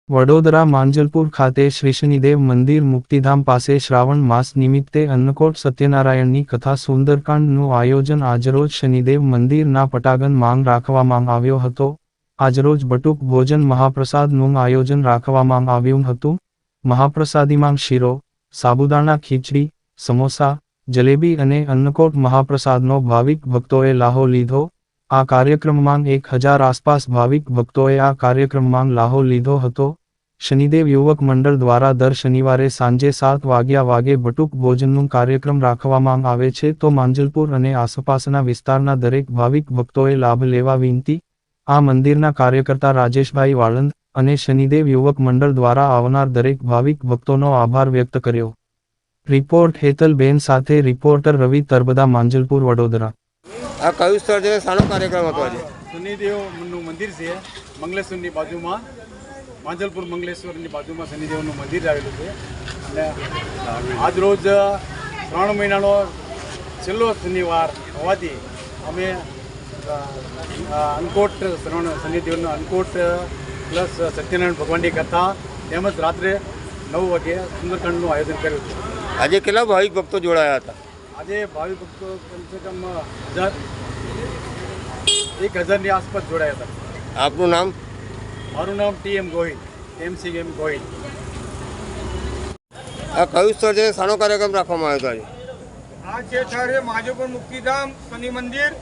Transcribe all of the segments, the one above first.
વડોદરા માંજલપુર ખાતે શ્રી શનિદેવ મંદિર મુક્તિધામ પાસે શ્રાવણ માસ નિમિત્તે અન્નકોટ સત્યનારાયણની કથા સુંદરકાંડનું આયોજન આજરોજ શનિદેવ મંદિરના પટાંગણ માંગ રાખવામાં આવ્યો હતો। આજરોજ બટુક ભોજન મહાપ્રસાદનું આયોજન રાખવામાં આવ્યું હતું। મહાપ્રસાદીમાં શીરો, સાબુદાણા ખીચડી, સમોસા, જલેબી અને અન્નકોટ મહાપ્રસાદનો ભાવિક ભક્તોએ લાહો લીધો। આ કાર્યક્રમમાં 1000 આસપાસ ભાવિક ભક્તોએ આ કાર્યક્રમમાં લાહો લીધો હતો। શનિદેવ યુવક મંડળ દ્વારા દર શનિવારે સાંજે 7 વાગે બટુક ભોજનનું કાર્યક્રમ રાખવામાં આવે છે, તો માંજલપુર અને આસપાસના વિસ્તારના દરેક ભાવિક ભક્તોએ લાભ લેવા વિનંતી। આ મંદિરના કાર્યકર્તા રાજેશભાઈ વાળંદ અને શનિદેવ યુવક મંડળ દ્વારા આવનાર દરેક ભાવિક ભક્તોનો આભાર વ્યક્ત કર્યો। રિપોર્ટ હેતલબેન સાથે રિપોર્ટર રવિ તરબદા, માંજલપુર, વડોદરા। આ કયું સ્થળ છે? શાનો કાર્યક્રમ હતો આજે? શનિદેવનું મંદિર છે મંગલેશ્વરની બાજુમાં, માંજલપુર મંગલેશ્વરની બાજુમાં શનિદેવનું મંદિર આવેલું છે અને આજ રોજ 3 મહિનાનો છેલ્લો શનિવાર હોવાથી અમે અન્નકોટ શનિદેવનો અન્નકોટ પ્લસ સત્યનારાયણ ભગવાનની કથા તેમજ રાત્રે 9 વાગે સુંદરકાંડનું આયોજન કર્યું છે। આજે કેટલા ભાવિક ભક્તો જોડાયા હતા? આજે ભાવિક ભક્તો કમસે કમ 1000ની આસપાસ જોડાયા હતા। આપનું નામ? મારું નામ TM ગોહિલ, MC ગોહિલ। આ કયું સ્થળ છે? શાનો કાર્યક્રમ રાખવામાં આવ્યો હતો આજે? આ છે સ્થળ માંજલપુર મુક્તિધામ શનિ મંદિર।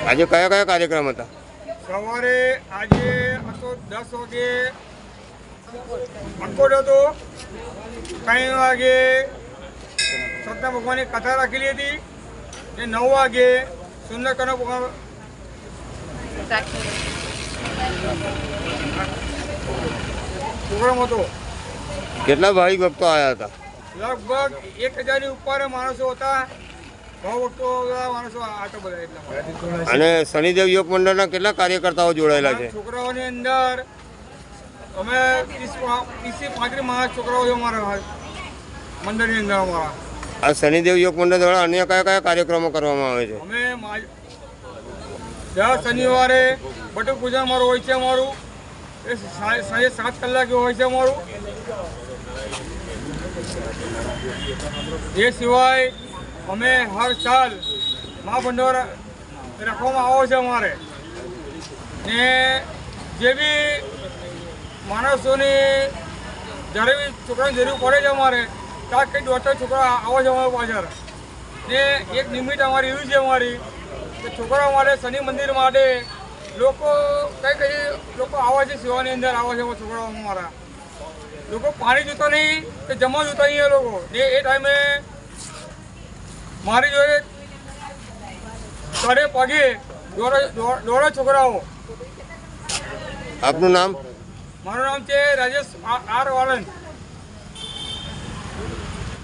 આજે કયા કયા કાર્યક્રમ હતા? સવારે આજે હતો 10 વાગે અન્નકોટ હતો, 3 વાગે સત્ય ભગવાનની કથા રાખેલી હતી ને 9 વાગે સુંદરકાંડનો પ્રોગ્રામ હતો। કેટલા ભાવિક ભક્તો આવ્યા હતા? લગભગ 1000ની ઉપર માણસો હતા। ભક્તો માણસો આટો બધા એટલા। અને શનિદેવ યુવક મંડળના કેટલા કાર્યકર્તાઓ જોડાયેલા છે? છોકરાઓની અંદર અમે 30-35 માણસ છોકરાઓ છે અમારા મંડળની અંદર અમારા। આ શનિદેવ યુવક મંડળ દ્વારા અન્ય કયા કયા કાર્યક્રમો કરવામાં આવે છે? અમે દર શનિવારે બટુક પૂજન અમારું હોય છે, અમારું એ સાંજે 7 કલાકે હોય છે અમારું। એ સિવાય અમે હર સાલ મહાભંડોળ રાખવામાં આવે છે અમારે ને જે બી માણસોની જ્યારે બી છોકરાની જરૂર પડે છે અમારે ત્યાં કંઈ દોઢ છોકરા આવે છે અમારી પાછળ ને એક નિમિત્ત અમારી એવી છે અમારી કે છોકરાઓ માટે શનિ મંદિર માટે લોકો કઈ લોકો આવે છે, સેવાની અંદર આવે છે છોકરાઓ અમારા। લોકો પાણી જોતા નહીં કે જમવા જોતા નહીં એ લોકો ને એ ટાઈમે મારી જોડે કરે પગે દોડે છોકરાઓ। આપનું નામ? મારું નામ છે રાજેશ R વાળંદ।